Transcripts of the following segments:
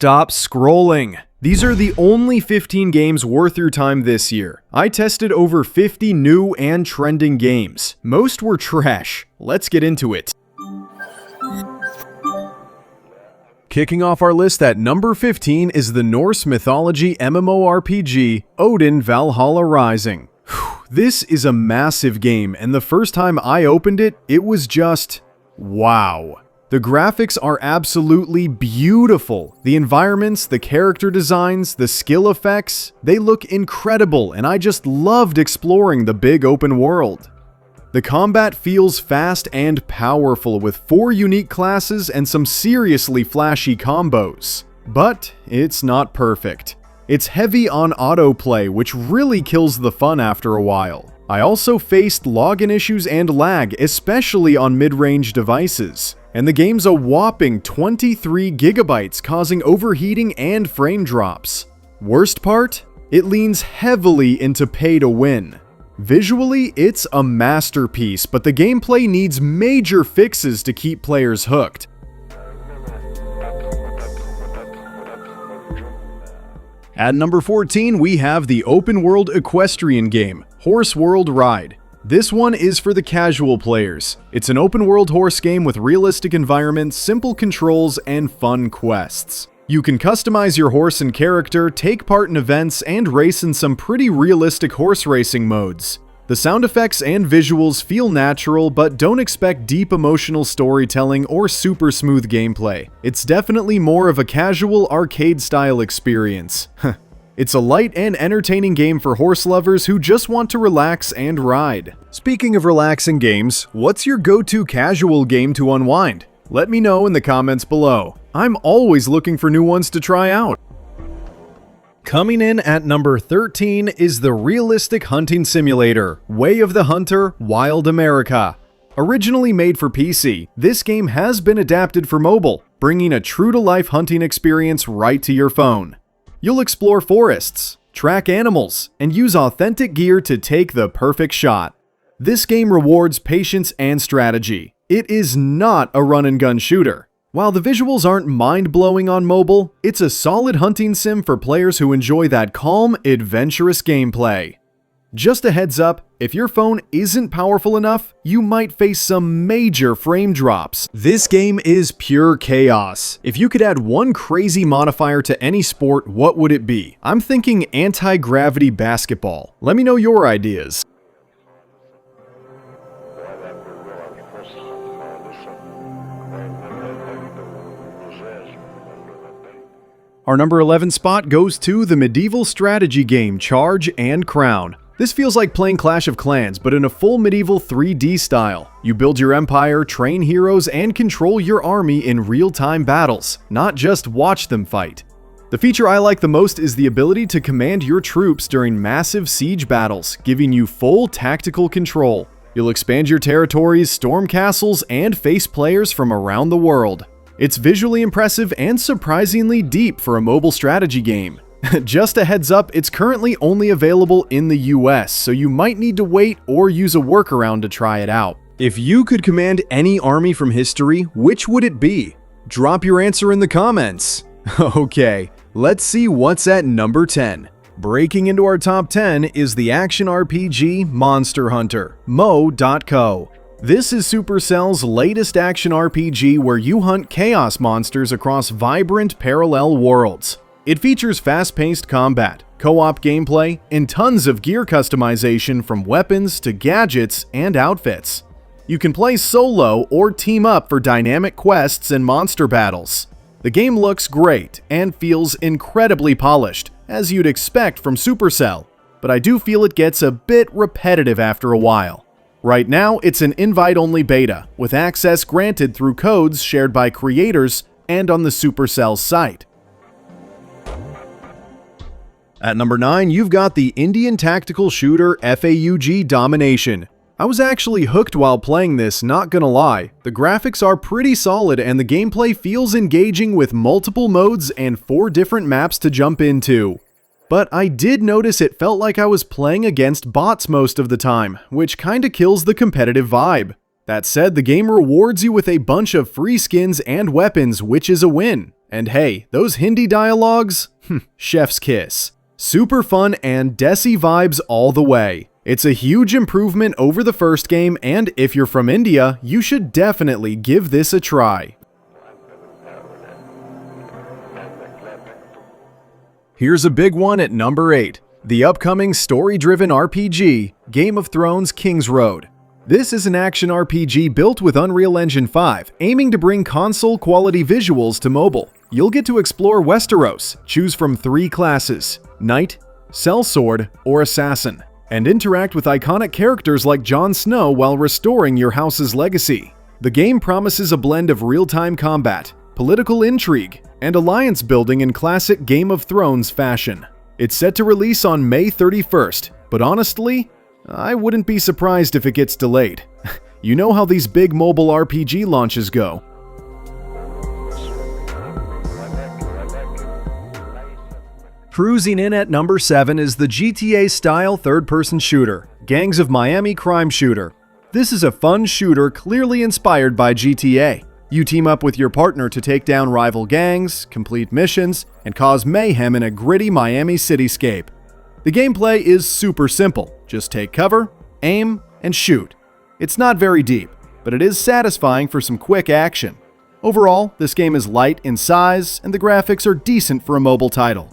stop scrolling. These are the only 15 games worth your time this year. I tested over 50 new and trending games. Most were trash. Let's get into it. Kicking off our list at number 15 is the Norse Mythology MMORPG, Odin Valhalla Rising. This is a massive game, and the first time I opened it, it was just wow. The graphics are absolutely beautiful. The environments, the character designs, the skill effects, they look incredible, and I just loved exploring the big open world. The combat feels fast and powerful with 4 unique classes and some seriously flashy combos. But it's not perfect. It's heavy on autoplay, which really kills the fun after a while. I also faced login issues and lag, especially on mid-range devices. And the game's a whopping 23 gigabytes, causing overheating and frame drops. Worst part? It leans heavily into pay to win. Visually, it's a masterpiece, but the gameplay needs major fixes to keep players hooked. At number 14, we have the open-world equestrian game, Horse World Ride. This one is for the casual players. It's an open-world horse game with realistic environments, simple controls, and fun quests. You can customize your horse and character, take part in events, and race in some pretty realistic horse racing modes. The sound effects and visuals feel natural, but don't expect deep emotional storytelling or super smooth gameplay. It's definitely more of a casual arcade-style experience. It's a light and entertaining game for horse lovers who just want to relax and ride. Speaking of relaxing games, what's your go-to casual game to unwind? Let me know in the comments below. I'm always looking for new ones to try out. Coming in at number 13 is the realistic hunting simulator, Way of the Hunter: Wild America. Originally made for PC, this game has been adapted for mobile, bringing a true-to-life hunting experience right to your phone. You'll explore forests, track animals, and use authentic gear to take the perfect shot. This game rewards patience and strategy. It is not a run-and-gun shooter. While the visuals aren't mind-blowing on mobile, it's a solid hunting sim for players who enjoy that calm, adventurous gameplay. Just a heads up, if your phone isn't powerful enough, you might face some major frame drops. This game is pure chaos. If you could add one crazy modifier to any sport, what would it be? I'm thinking anti-gravity basketball. Let me know your ideas. Our number 11 spot goes to the medieval strategy game Charge and Crown. This feels like playing Clash of Clans, but in a full medieval 3D style. You build your empire, train heroes, and control your army in real-time battles, not just watch them fight. The feature I like the most is the ability to command your troops during massive siege battles, giving you full tactical control. You'll expand your territories, storm castles, and face players from around the world. It's visually impressive and surprisingly deep for a mobile strategy game. Just a heads up, it's currently only available in the US, so you might need to wait or use a workaround to try it out. If you could command any army from history, which would it be? Drop your answer in the comments. Okay, let's see what's at number 10. Breaking into our top 10 is the action RPG Monster Hunter, Mo.co. This is Supercell's latest action RPG where you hunt chaos monsters across vibrant parallel worlds. It features fast-paced combat, co-op gameplay, and tons of gear customization from weapons to gadgets and outfits. You can play solo or team up for dynamic quests and monster battles. The game looks great and feels incredibly polished, as you'd expect from Supercell, but I do feel it gets a bit repetitive after a while. Right now, it's an invite-only beta, with access granted through codes shared by creators and on the Supercell site. At number 9, you've got the Indian tactical shooter FAUG Domination. I was actually hooked while playing this, not gonna lie. The graphics are pretty solid and the gameplay feels engaging with multiple modes and 4 different maps to jump into. But I did notice it felt like I was playing against bots most of the time, which kinda kills the competitive vibe. That said, the game rewards you with a bunch of free skins and weapons, which is a win. And hey, those Hindi dialogues? Chef's kiss. Super fun and Desi vibes all the way. It's a huge improvement over the first game, and if you're from India, you should definitely give this a try. Here's a big one at number 8. The upcoming story-driven RPG, Game of Thrones Kingsroad. This is an action RPG built with Unreal Engine 5, aiming to bring console-quality visuals to mobile. You'll get to explore Westeros, choose from 3 classes, Knight, Sellsword, or Assassin, and interact with iconic characters like Jon Snow while restoring your house's legacy. The game promises a blend of real-time combat, political intrigue, and alliance building in classic Game of Thrones fashion. It's set to release on May 31st, but honestly, I wouldn't be surprised if it gets delayed. You know how these big mobile RPG launches go. Cruising in at number 7 is the GTA-style third-person shooter, Gangs of Miami Crime Shooter. This is a fun shooter clearly inspired by GTA. You team up with your partner to take down rival gangs, complete missions, and cause mayhem in a gritty Miami cityscape. The gameplay is super simple. Just take cover, aim, and shoot. It's not very deep, but it is satisfying for some quick action. Overall, this game is light in size, and the graphics are decent for a mobile title.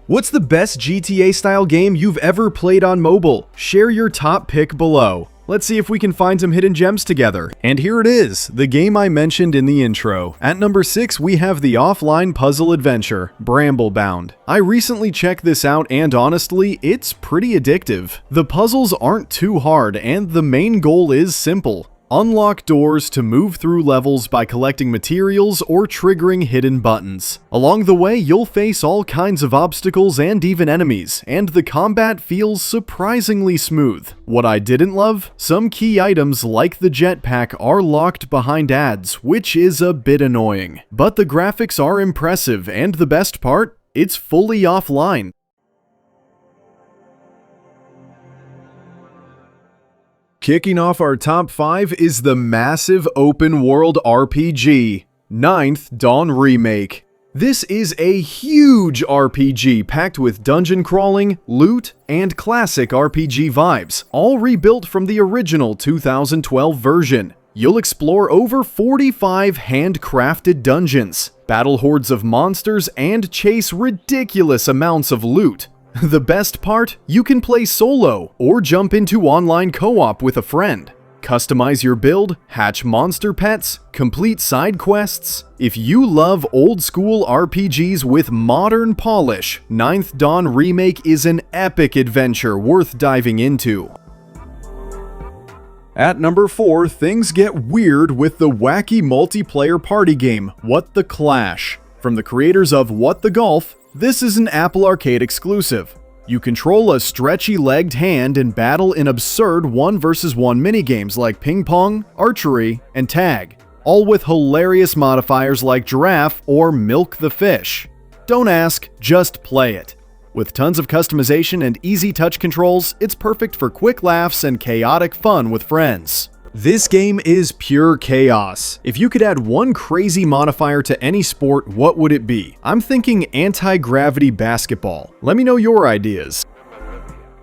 What's the best GTA-style game you've ever played on mobile? Share your top pick below. Let's see if we can find some hidden gems together. And here it is, the game I mentioned in the intro. At number 6, we have the offline puzzle adventure, Bramble Bound. I recently checked this out and honestly, it's pretty addictive. The puzzles aren't too hard and the main goal is simple. Unlock doors to move through levels by collecting materials or triggering hidden buttons. Along the way, you'll face all kinds of obstacles and even enemies, and the combat feels surprisingly smooth. What I didn't love? Some key items like the jetpack are locked behind ads, which is a bit annoying. But the graphics are impressive, and the best part? It's fully offline. Kicking off our top 5 is the massive open-world RPG, Ninth Dawn Remake. This is a huge RPG packed with dungeon crawling, loot, and classic RPG vibes, all rebuilt from the original 2012 version. You'll explore over 45 handcrafted dungeons, battle hordes of monsters, and chase ridiculous amounts of loot. The best part? You can play solo or jump into online co-op with a friend. Customize your build, hatch monster pets, complete side quests. If you love old-school RPGs with modern polish, Ninth Dawn Remake is an epic adventure worth diving into. At number 4, things get weird with the wacky multiplayer party game, What the Clash. From the creators of What the Golf, this is an Apple Arcade exclusive. You control a stretchy-legged hand and battle in absurd 1 vs 1 minigames like ping pong, archery, and tag, all with hilarious modifiers like giraffe or milk the fish. Don't ask, just play it. With tons of customization and easy touch controls, it's perfect for quick laughs and chaotic fun with friends. This game is pure chaos. If you could add one crazy modifier to any sport, what would it be? I'm thinking anti-gravity basketball. Let me know your ideas.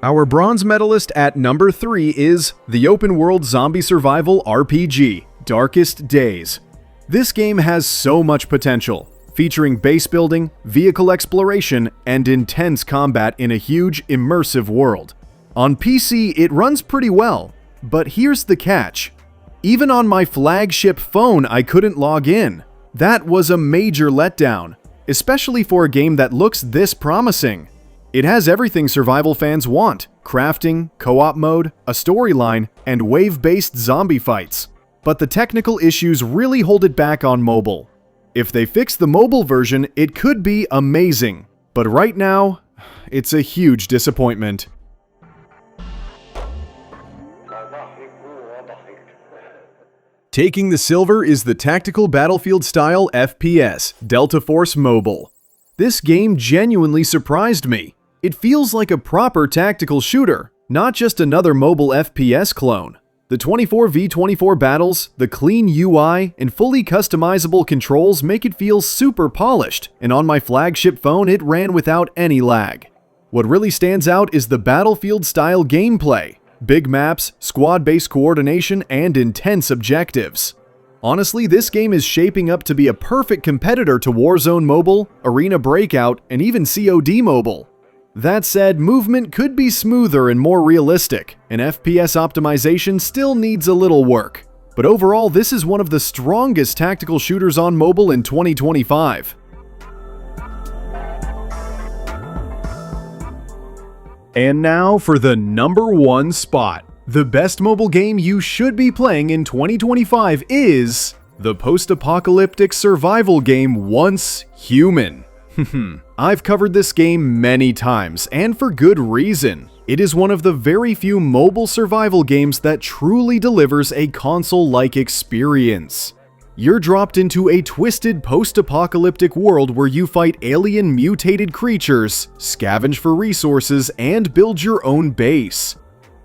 Our bronze medalist at number 3 is the open-world zombie survival RPG, Darkest Days. This game has so much potential, featuring base building, vehicle exploration, and intense combat in a huge, immersive world. On PC, it runs pretty well. But here's the catch. Even on my flagship phone, I couldn't log in. That was a major letdown, especially for a game that looks this promising. It has everything survival fans want: crafting, co-op mode, a storyline, and wave-based zombie fights. But the technical issues really hold it back on mobile. If they fix the mobile version, it could be amazing. But right now, it's a huge disappointment. Taking the silver is the tactical battlefield-style FPS, Delta Force Mobile. This game genuinely surprised me. It feels like a proper tactical shooter, not just another mobile FPS clone. The 24v24 battles, the clean UI, and fully customizable controls make it feel super polished, and on my flagship phone it ran without any lag. What really stands out is the Battlefield-style gameplay. Big maps, squad-based coordination, and intense objectives. Honestly, this game is shaping up to be a perfect competitor to Warzone Mobile, Arena Breakout, and even COD Mobile. That said, movement could be smoother and more realistic, and FPS optimization still needs a little work. But overall, this is one of the strongest tactical shooters on mobile in 2025. And now for the number 1 spot. The best mobile game you should be playing in 2025 is the post-apocalyptic survival game Once Human. I've covered this game many times, and for good reason. It is one of the very few mobile survival games that truly delivers a console-like experience. You're dropped into a twisted post-apocalyptic world where you fight alien mutated creatures, scavenge for resources, and build your own base.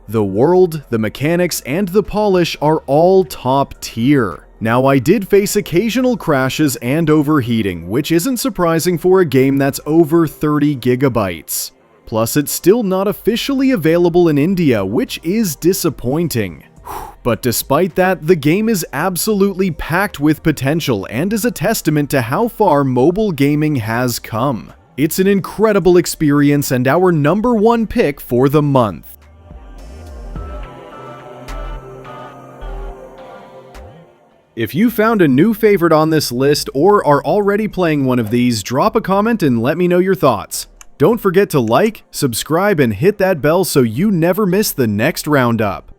The world, the mechanics, and the polish are all top tier. Now, I did face occasional crashes and overheating, which isn't surprising for a game that's over 30 gigabytes. Plus, it's still not officially available in India, which is disappointing. But despite that, the game is absolutely packed with potential and is a testament to how far mobile gaming has come. It's an incredible experience and our number 1 pick for the month. If you found a new favorite on this list or are already playing one of these, drop a comment and let me know your thoughts. Don't forget to like, subscribe, and hit that bell so you never miss the next roundup.